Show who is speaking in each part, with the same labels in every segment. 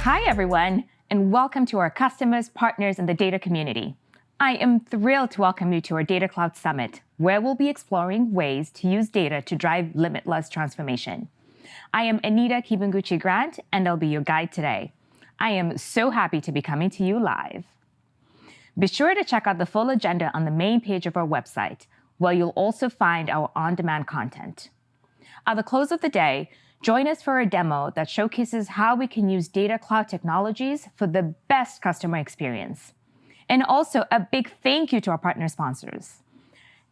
Speaker 1: Hi, everyone, and welcome to our customers, partners, and the data community. I am thrilled to welcome you to our Data Cloud Summit, where we'll be exploring ways to use data to drive limitless transformation. I am Anita Kibanguchi-Grant, and I'll be your guide today. I am so happy to be coming to you live. Be sure to check out the full agenda on the main page of our website, where you'll also find our on-demand content. At the close of the day, join us for a demo that showcases how we can use data cloud technologies for the best customer experience. And also a big thank you to our partner sponsors.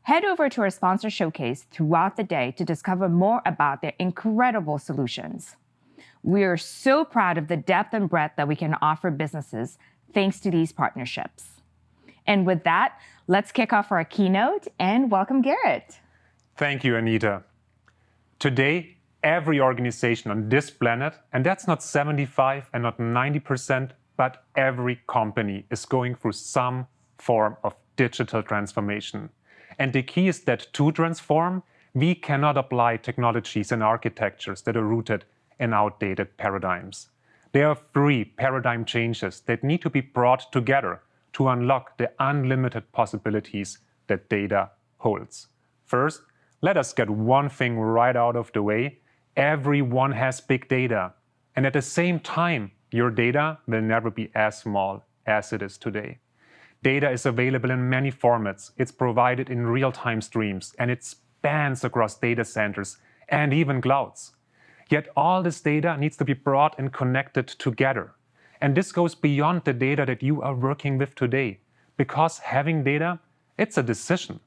Speaker 1: Head over to our sponsor showcase throughout the day to discover more about their incredible solutions. We are so proud of the depth and breadth that we can offer businesses thanks to these partnerships. And with that, let's kick off our keynote and welcome Garrett.
Speaker 2: Thank you, Anita. Today, every organization on this planet, and that's not 75 and not 90%, but every company is going through some form of digital transformation. And the key is that to transform, we cannot apply technologies and architectures that are rooted in outdated paradigms. There are 3 paradigm changes that need to be brought together to unlock the unlimited possibilities that data holds. First, let us get one thing right out of the way. Everyone has big data. And at the same time, your data will never be as small as it is today. Data is available in many formats. It's provided in real-time streams, and it spans across data centers and even clouds. Yet all this data needs to be brought and connected together. And this goes beyond the data that you are working with today. Because having data, it's a decision.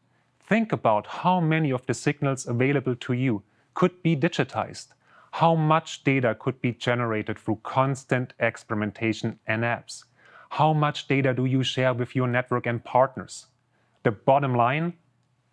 Speaker 2: Think about how many of the signals available to you could be digitized. How much data could be generated through constant experimentation and apps? How much data do you share with your network and partners? The bottom line,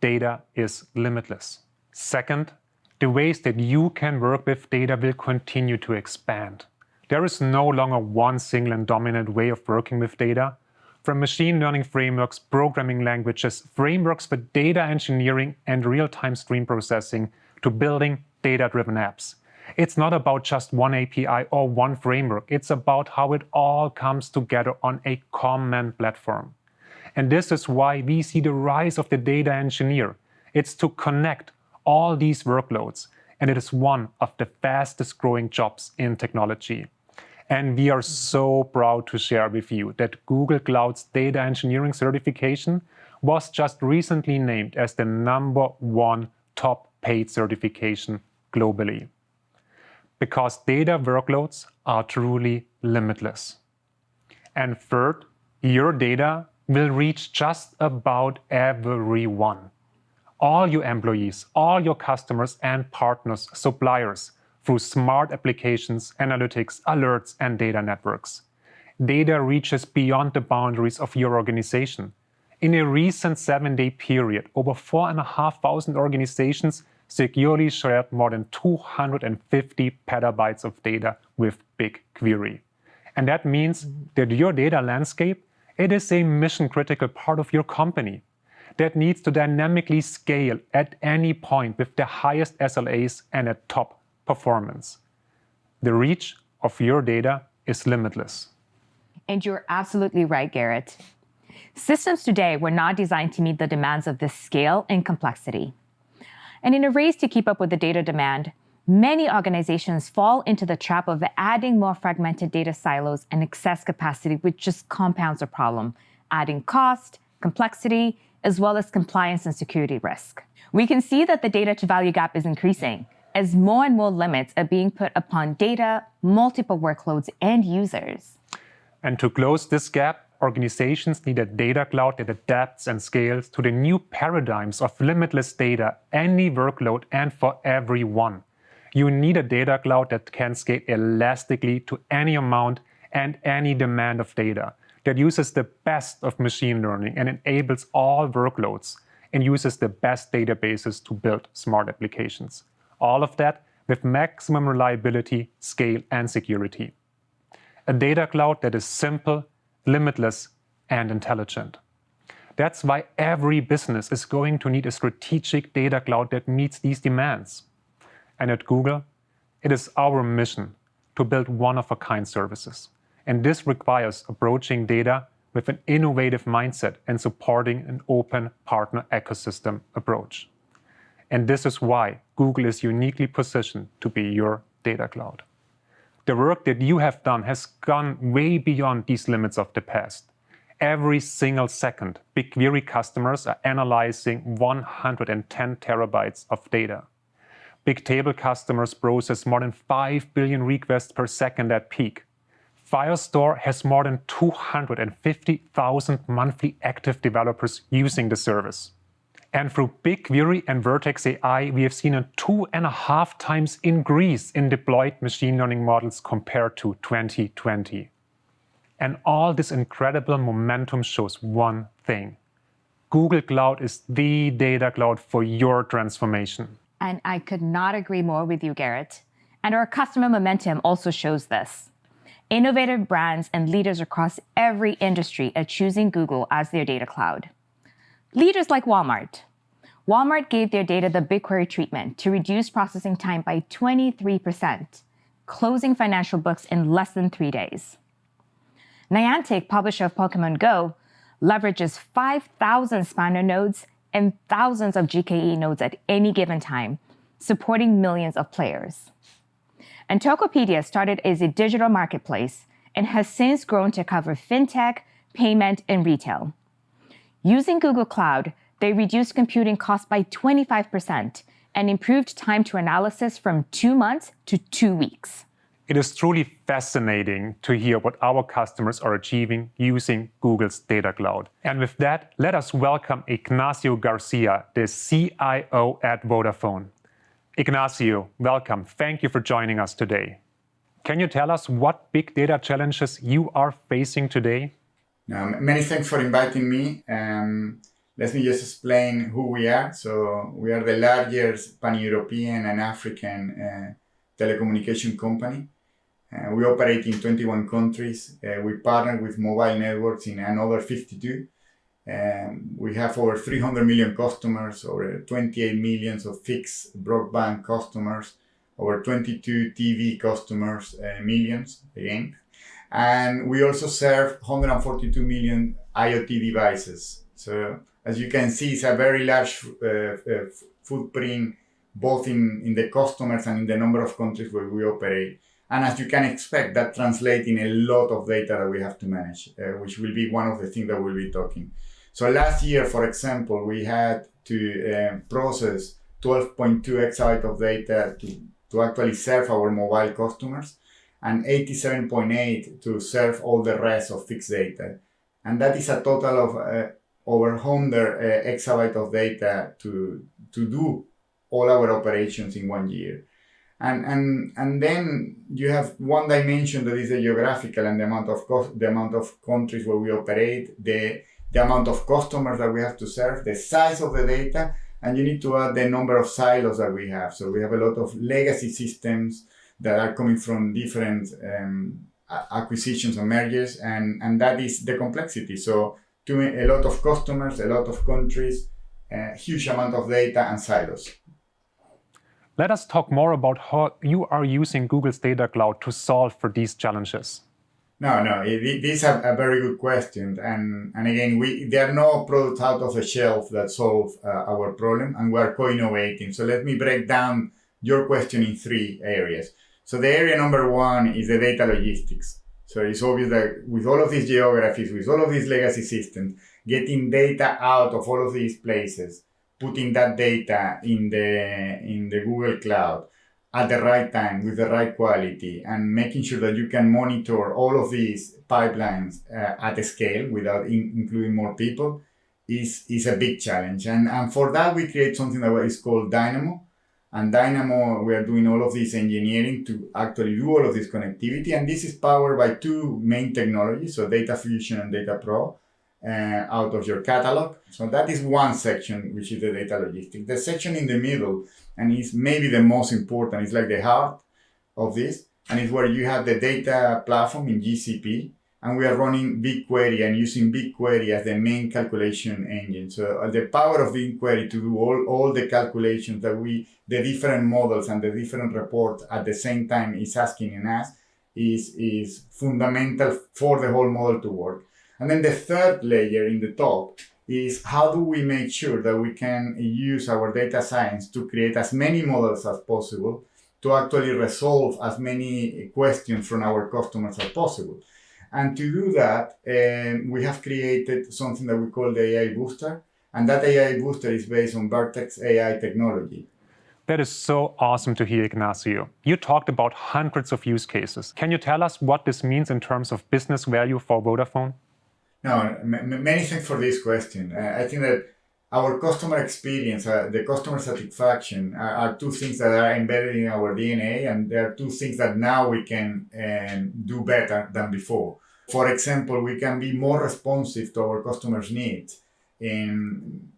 Speaker 2: data is limitless. Second, the ways that you can work with data will continue to expand. There is no longer one single and dominant way of working with data. From machine learning frameworks, programming languages, frameworks for data engineering and real-time stream processing, to building data-driven apps. It's not about just one API or one framework. It's about how it all comes together on a common platform. And this is why we see the rise of the data engineer. It's to connect all these workloads, and it is one of the fastest growing jobs in technology. And we are so proud to share with you that Google Cloud's data engineering certification was just recently named as the #1 top paid certification globally. Because data workloads are truly limitless. And third, your data will reach just about everyone. All your employees, all your customers and partners, suppliers, through smart applications, analytics, alerts, and data networks. Data reaches beyond the boundaries of your organization. In a recent 7-day period, over 4,500 organizations securely shared more than 250 petabytes of data with BigQuery. And that means that your data landscape, it is a mission-critical part of your company that needs to dynamically scale at any point with the highest SLAs and at top performance. The reach of your data is limitless.
Speaker 1: And you're absolutely right, Garrett. Systems today were not designed to meet the demands of this scale and complexity. And in a race to keep up with the data demand, many organizations fall into the trap of adding more fragmented data silos and excess capacity, which just compounds the problem, adding cost, complexity, as well as compliance and security risk. We can see that the data to value gap is increasing as more and more limits are being put upon data, multiple workloads, and users.
Speaker 2: And to close this gap, organizations need a data cloud that adapts and scales to the new paradigms of limitless data, any workload, and for everyone. You need a data cloud that can scale elastically to any amount and any demand of data, that uses the best of machine learning and enables all workloads, and uses the best databases to build smart applications. All of that with maximum reliability, scale, and security. A data cloud that is simple, limitless, and intelligent. That's why every business is going to need a strategic data cloud that meets these demands. And at Google, it is our mission to build one-of-a-kind services And this requires approaching data with an innovative mindset and supporting an open partner ecosystem approach. And this is why Google is uniquely positioned to be your data cloud. The work that you have done has gone way beyond these limits of the past. Every single second, BigQuery customers are analyzing 110 terabytes of data. Bigtable customers process more than 5 billion requests per second at peak. Firestore has more than 250,000 monthly active developers using the service. And through BigQuery and Vertex AI, we have seen a 2.5 times increase in deployed machine learning models compared to 2020. And all this incredible momentum shows one thing. Google Cloud is the data cloud for your transformation.
Speaker 1: And I could not agree more with you, Garrett. And our customer momentum also shows this. Innovative brands and leaders across every industry are choosing Google as their data cloud. Leaders like Walmart. Walmart gave their data the BigQuery treatment to reduce processing time by 23%, closing financial books in less than 3 days. Niantic, publisher of Pokemon Go, leverages 5,000 Spanner nodes and thousands of GKE nodes at any given time, supporting millions of players. And Tokopedia started as a digital marketplace and has since grown to cover fintech, payment, and retail. Using Google Cloud, they reduced computing costs by 25% and improved time to analysis from 2 months to 2 weeks.
Speaker 2: It is truly fascinating to hear what our customers are achieving using Google's data cloud. And with that, let us welcome Ignacio Garcia, the CIO at Vodafone. Ignacio, welcome. Thank you for joining us today. Can you tell us what big data challenges you are facing today?
Speaker 3: Many thanks for inviting me. Let me just explain who we are. So we are the largest pan-European and African telecommunication company. We operate in 21 countries. We partner with mobile networks in another 52. We have over 300 million customers, over 28 million of fixed broadband customers, over 22 TV customers, millions again. And we also serve 142 million IoT devices. So as you can see, it's a very large footprint, both in the customers and in the number of countries where we operate. And as you can expect, that translates in a lot of data that we have to manage, which will be one of the things that we'll be talking. So last year, for example, we had to process 12.2 exabytes of data to actually serve our mobile customers, and 87.8 to serve all the rest of fixed data. And that is a total of over 100 exabytes of data to do all our operations in 1 year. And then you have one dimension that is the geographical and the amount of countries where we operate, the amount of customers that we have to serve, the size of the data, and you need to add the number of silos that we have. So we have a lot of legacy systems that are coming from different acquisitions and mergers, and that is the complexity. So a lot of customers, a lot of countries, a huge amount of data and silos.
Speaker 2: Let us talk more about how you are using Google's data cloud to solve for these challenges.
Speaker 3: These are a very good question. And again, there are no products out of the shelf that solve our problem, and we are co-innovating. So let me break down your question in 3 areas. So the area number 1 is the data logistics. So it's obvious that with all of these geographies, with all of these legacy systems, getting data out of all of these places, putting that data in the Google Cloud at the right time with the right quality, and making sure that you can monitor all of these pipelines at a scale without including more people is a big challenge. And for that, we create something that is called Dynamo. And Dynamo, we are doing all of this engineering to actually do all of this connectivity. And this is powered by 2 main technologies, so Data Fusion and Data Pro, out of your catalog. So that is one section, which is the data logistics. The section in the middle, and is maybe the most important, is like the heart of this, and it's where you have the data platform in GCP, and we are running BigQuery and using BigQuery as the main calculation engine. So the power of BigQuery to do all the calculations that the different models and the different reports at the same time is asking in us is fundamental for the whole model to work. And then the third layer in the top is how do we make sure that we can use our data science to create as many models as possible to actually resolve as many questions from our customers as possible. And to do that, we have created something that we call the AI Booster. And that AI Booster is based on Vertex AI technology.
Speaker 2: That is so awesome to hear, Ignacio. You talked about hundreds of use cases. Can you tell us what this means in terms of business value for Vodafone?
Speaker 3: No, many thanks for this question. I think that our customer experience, the customer satisfaction are two things that are embedded in our DNA, and there are two things that now we can do better than before. For example, we can be more responsive to our customers' needs and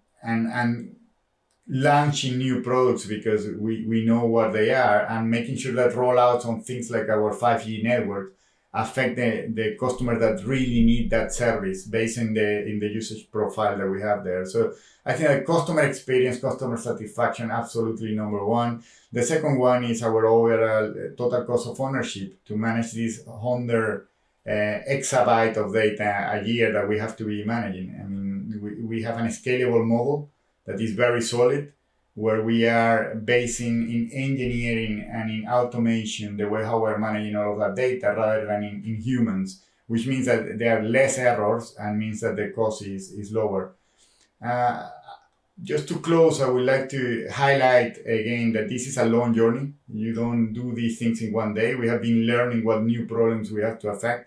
Speaker 3: launching new products because we know what they are, and making sure that rollouts on things like our 5G network affect the customer that really need that service based in the usage profile that we have there. So I think that customer experience, customer satisfaction, absolutely number one. The second one is our overall total cost of ownership to manage this 100 exabyte of data a year that we have to be managing. I mean, we have a scalable model that is very solid, where we are basing in engineering and in automation the way how we're managing all of that data rather than in humans, which means that there are less errors and means that the cost is lower. Just to close, I would like to highlight again that this is a long journey. You don't do these things in one day. We have been learning what new problems we have to affect.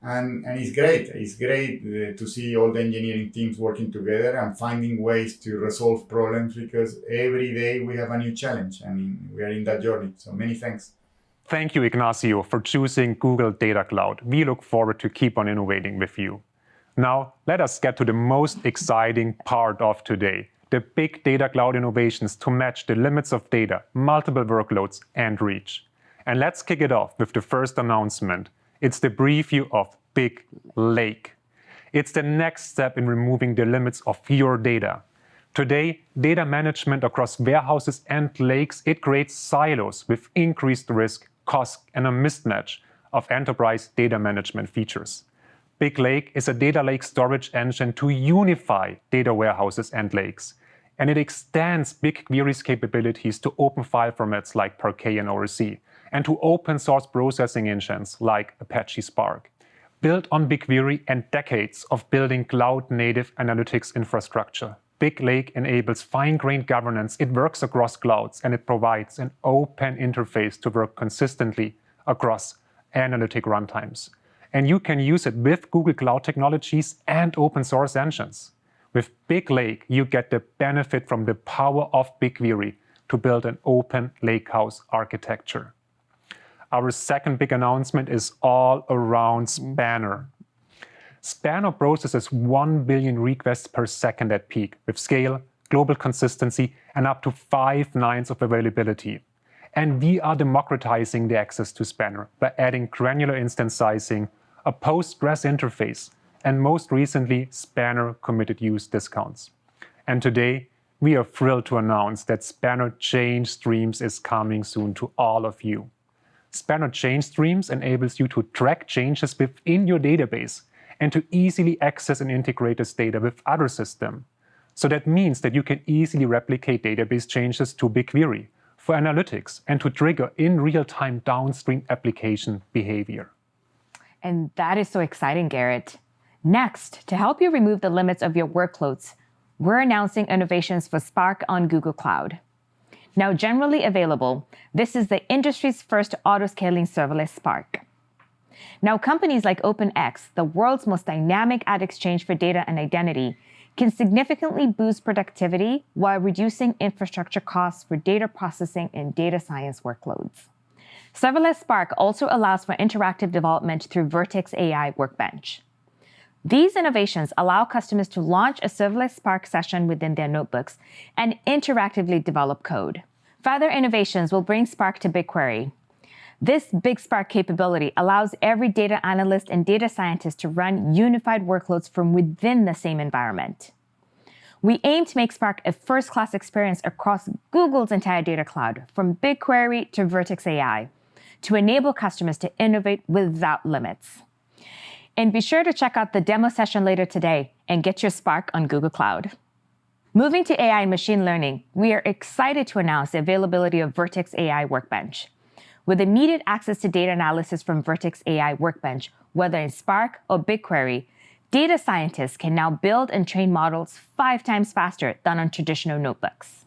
Speaker 3: And it's great. It's great to see all the engineering teams working together and finding ways to resolve problems, because every day we have a new challenge. I mean, we are in that journey. So many thanks.
Speaker 2: Thank you, Ignacio, for choosing Google Data Cloud. We look forward to keep on innovating with you. Now, let us get to the most exciting part of today, the big data cloud innovations to match the limits of data, multiple workloads, and reach. And let's kick it off with the first announcement. It's the preview of Big Lake. It's the next step in removing the limits of your data. Today, data management across warehouses and lakes, it creates silos with increased risk, cost, and a mismatch of enterprise data management features. Big Lake is a data lake storage engine to unify data warehouses and lakes. And it extends BigQuery's capabilities to open file formats like Parquet and ORC, and to open source processing engines like Apache Spark. Built on BigQuery and decades of building cloud-native analytics infrastructure, Big Lake enables fine-grained governance. It works across clouds, and it provides an open interface to work consistently across analytic runtimes. And you can use it with Google Cloud technologies and open source engines. With Big Lake, you get the benefit from the power of BigQuery to build an open lakehouse architecture. Our second big announcement is all around Spanner. Spanner processes 1 billion requests per second at peak with scale, global consistency, and up to 5 nines of availability. And we are democratizing the access to Spanner by adding granular instance sizing, a Postgres interface, and most recently, Spanner committed use discounts. And today, we are thrilled to announce that Spanner Change Streams is coming soon to all of you. Spanner Change Streams enables you to track changes within your database and to easily access and integrate this data with other systems. So that means that you can easily replicate database changes to BigQuery for analytics and to trigger in real-time downstream application behavior.
Speaker 1: And that is so exciting, Garrett. Next, to help you remove the limits of your workloads, we're announcing innovations for Spark on Google Cloud. Now generally available, this is the industry's first auto-scaling serverless Spark. Now companies like OpenX, the world's most dynamic ad exchange for data and identity, can significantly boost productivity while reducing infrastructure costs for data processing and data science workloads. Serverless Spark also allows for interactive development through Vertex AI Workbench. These innovations allow customers to launch a serverless Spark session within their notebooks and interactively develop code. Further innovations will bring Spark to BigQuery. This Big Spark capability allows every data analyst and data scientist to run unified workloads from within the same environment. We aim to make Spark a first-class experience across Google's entire data cloud, from BigQuery to Vertex AI, to enable customers to innovate without limits. And be sure to check out the demo session later today and get your spark on Google Cloud. Moving to AI and machine learning, we are excited to announce the availability of Vertex AI Workbench. With immediate access to data analysis from Vertex AI Workbench, whether in Spark or BigQuery, data scientists can now build and train models 5 times faster than on traditional notebooks.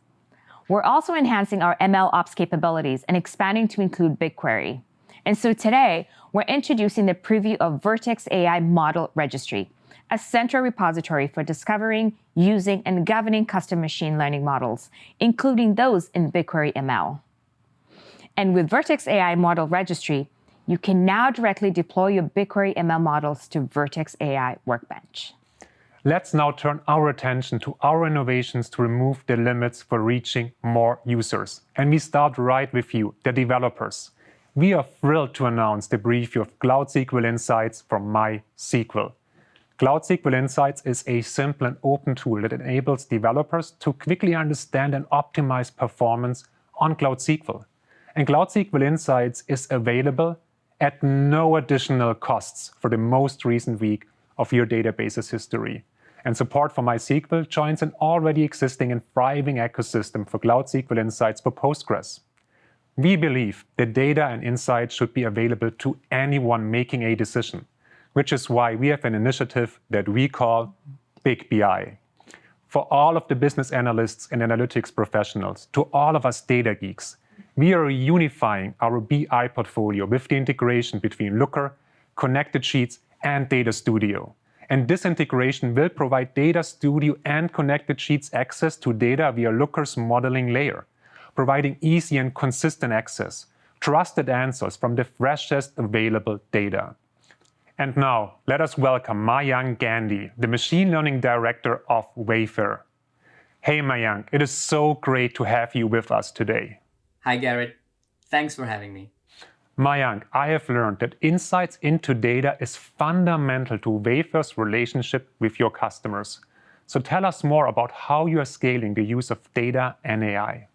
Speaker 1: We're also enhancing our ML ops capabilities and expanding to include BigQuery. And so today, we're introducing the preview of Vertex AI Model Registry, a central repository for discovering, using, and governing custom machine learning models, including those in BigQuery ML. And with Vertex AI Model Registry, you can now directly deploy your BigQuery ML models to Vertex AI Workbench.
Speaker 2: Let's now turn our attention to our innovations to remove the limits for reaching more users. And we start right with you, the developers. We are thrilled to announce the preview of Cloud SQL Insights from MySQL. Cloud SQL Insights is a simple and open tool that enables developers to quickly understand and optimize performance on Cloud SQL. And Cloud SQL Insights is available at no additional costs for the most recent week of your database's history. And support for MySQL joins an already existing and thriving ecosystem for Cloud SQL Insights for Postgres. We believe that data and insights should be available to anyone making a decision, which is why we have an initiative that we call Big BI. For all of the business analysts and analytics professionals, to all of us data geeks, we are unifying our BI portfolio with the integration between Looker, Connected Sheets, and Data Studio. And this integration will provide Data Studio and Connected Sheets access to data via Looker's modeling layer, providing easy and consistent access, trusted answers from the freshest available data. And now, let us welcome Mayank Gandhi, the Machine Learning Director of Wayfair. Hey Mayank, it is so great to have you with us today.
Speaker 4: Hi Garrett, thanks for having me.
Speaker 2: Mayank, I have learned that insights into data is fundamental to Wayfair's relationship with your customers. So tell us more about how you are scaling the use of data and AI.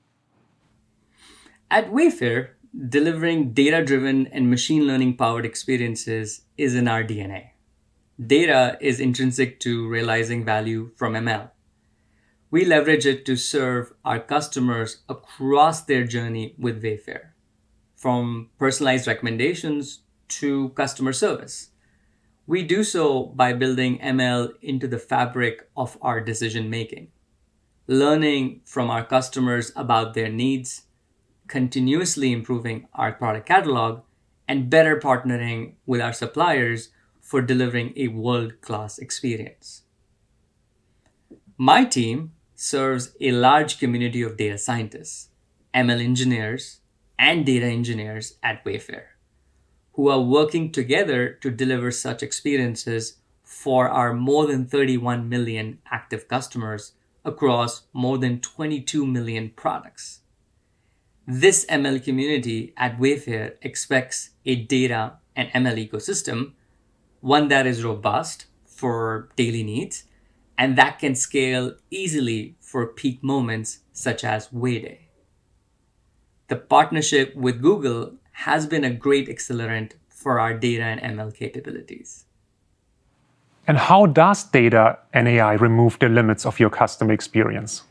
Speaker 4: At Wayfair, delivering data-driven and machine learning-powered experiences is in our DNA. Data is intrinsic to realizing value from ML. We leverage it to serve our customers across their journey with Wayfair, from personalized recommendations to customer service. We do so by building ML into the fabric of our decision-making, learning from our customers about their needs, continuously improving our product catalog, and better partnering with our suppliers for delivering a world-class experience. My team serves a large community of data scientists, ML engineers, and data engineers at Wayfair, who are working together to deliver such experiences for our more than 31 million active customers across more than 22 million products. This ML community at Wayfair expects a data and ML ecosystem, one that is robust for daily needs and that can scale easily for peak moments such as Way Day. The partnership with Google has been a great accelerant for our data and ML capabilities.
Speaker 2: And how does data and AI remove the limits of your customer experience?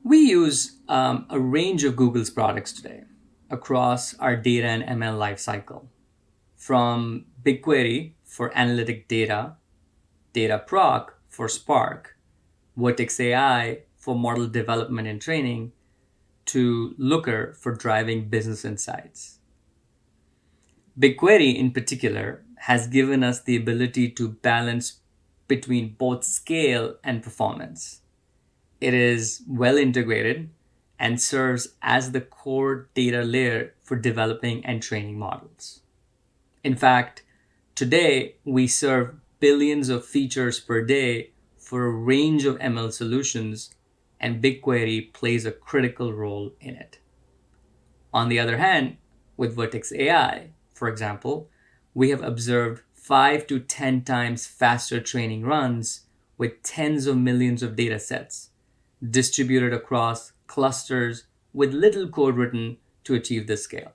Speaker 4: We use a range of Google's products today across our data and ML lifecycle, from BigQuery for analytic data, Dataproc for Spark, Vertex AI for model development and training, to Looker for driving business insights. BigQuery in particular has given us the ability to balance between both scale and performance. It is well integrated and serves as the core data layer for developing and training models. In fact, today we serve billions of features per day for a range of ML solutions, and BigQuery plays a critical role in it. On the other hand, with Vertex AI, for example, we have observed 5 to 10 times faster training runs with tens of millions of data sets distributed across clusters with little code written to achieve this scale.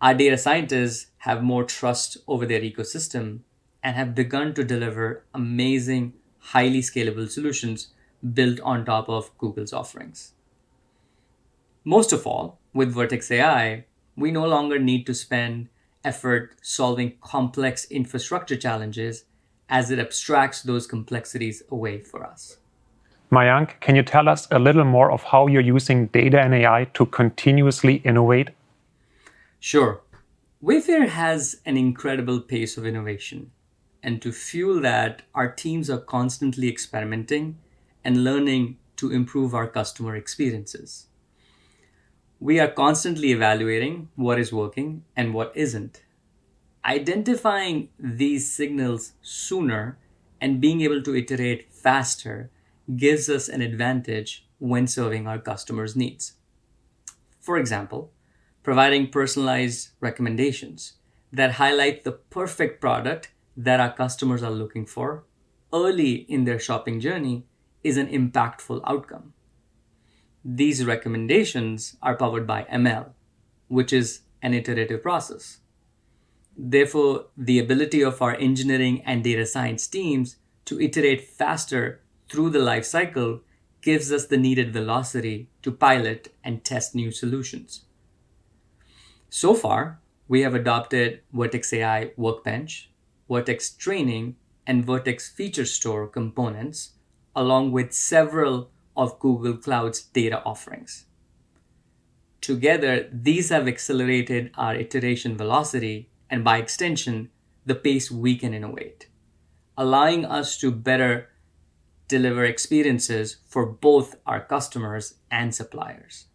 Speaker 4: Our data scientists have more trust over their ecosystem and have begun to deliver amazing, highly scalable solutions built on top of Google's offerings. Most of all, with Vertex AI, we no longer need to spend effort solving complex infrastructure challenges as it abstracts those complexities away for us.
Speaker 2: Mayank, can you tell us a little more of how you're using data and AI to continuously innovate?
Speaker 4: Sure. Wayfair has an incredible pace of innovation. And to fuel that, our teams are constantly experimenting and learning to improve our customer experiences. We are constantly evaluating what is working and what isn't. Identifying these signals sooner and being able to iterate faster gives us an advantage when serving our customers' needs. For example, providing personalized recommendations that highlight the perfect product that our customers are looking for early in their shopping journey is an impactful outcome. These recommendations are powered by ML, which is an iterative process. Therefore, the ability of our engineering and data science teams to iterate faster through the life cycle gives us the needed velocity to pilot and test new solutions. So far, we have adopted Vertex AI Workbench, Vertex Training, and Vertex Feature Store components, along with several of Google Cloud's data offerings. Together, these have accelerated our iteration velocity and, by extension, the pace we can innovate, allowing us to better deliver experiences for both our customers and suppliers.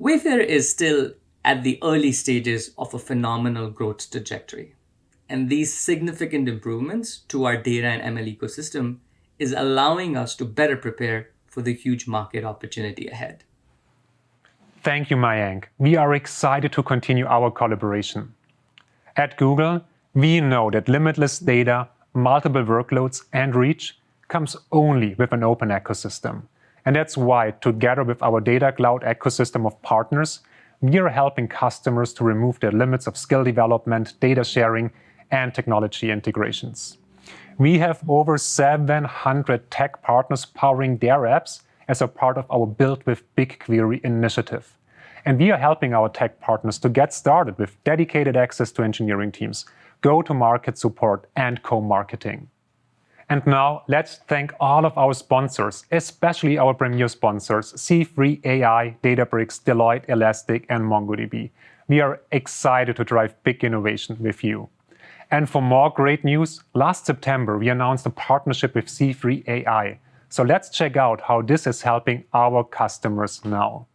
Speaker 4: Wayfair is still at the early stages of a phenomenal growth trajectory, and these significant improvements to our data and ML ecosystem is allowing us to better prepare for the huge market opportunity ahead.
Speaker 2: Thank you, Mayank. We are excited to continue our collaboration. At Google, we know that limitless data, multiple workloads, and reach comes only with an open ecosystem. And that's why, together with our data cloud ecosystem of partners, we are helping customers to remove the limits of skill development, data sharing, and technology integrations. We have over 700 tech partners powering their apps as a part of our Build with BigQuery initiative. And we are helping our tech partners to get started with dedicated access to engineering teams, go-to-market support, and co-marketing. And now let's thank all of our sponsors, especially our premier sponsors, C3 AI, Databricks, Deloitte, Elastic, and MongoDB. We are excited to drive big innovation with you. And for more great news, last September, we announced a partnership with C3 AI. So let's check out how this is helping our customers now.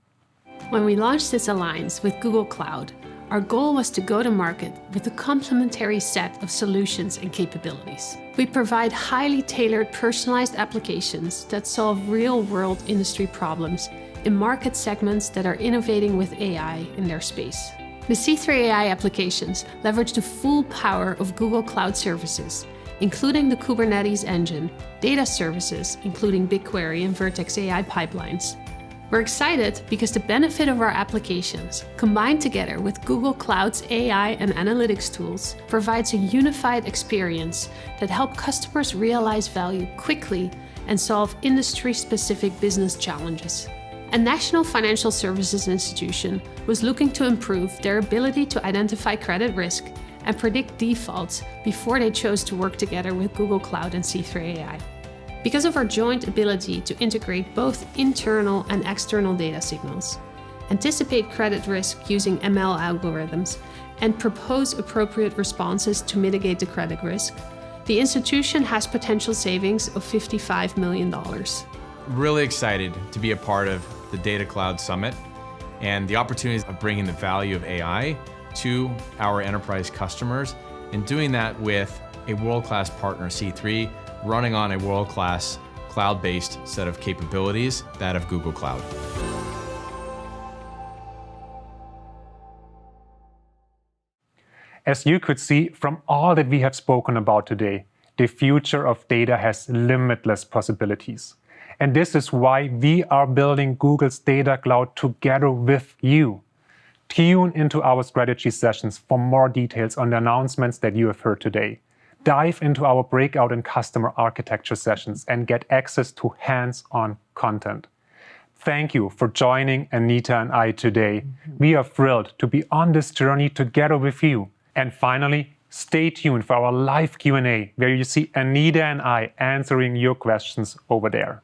Speaker 5: When we launched this alliance with Google Cloud, our goal was to go to market with a complementary set of solutions and capabilities. We provide highly tailored, personalized applications that solve real-world industry problems in market segments that are innovating with AI in their space. The C3 AI applications leverage the full power of Google Cloud services, including the Kubernetes engine, data services, including BigQuery and Vertex AI pipelines. We're excited because the benefit of our applications, combined together with Google Cloud's AI and analytics tools, provides a unified experience that helps customers realize value quickly and solve industry-specific business challenges. A national financial services institution was looking to improve their ability to identify credit risk and predict defaults before they chose to work together with Google Cloud and C3 AI. Because of our joint ability to integrate both internal and external data signals, anticipate credit risk using ML algorithms, and propose appropriate responses to mitigate the credit risk, the institution has potential savings of $55 million.
Speaker 6: Really excited to be a part of the Data Cloud Summit and the opportunities of bringing the value of AI to our enterprise customers, and doing that with a world-class partner, C3, running on a world-class cloud-based set of capabilities, that of Google Cloud.
Speaker 2: As you could see from all that we have spoken about today, the future of data has limitless possibilities. And this is why we are building Google's Data Cloud together with you. Tune into our strategy sessions for more details on the announcements that you have heard today. Dive into our breakout and customer architecture sessions and get access to hands-on content. Thank you for joining Anita and I today. We are thrilled to be on this journey together with you. And finally, stay tuned for our live Q&A, where you see Anita and I answering your questions over there.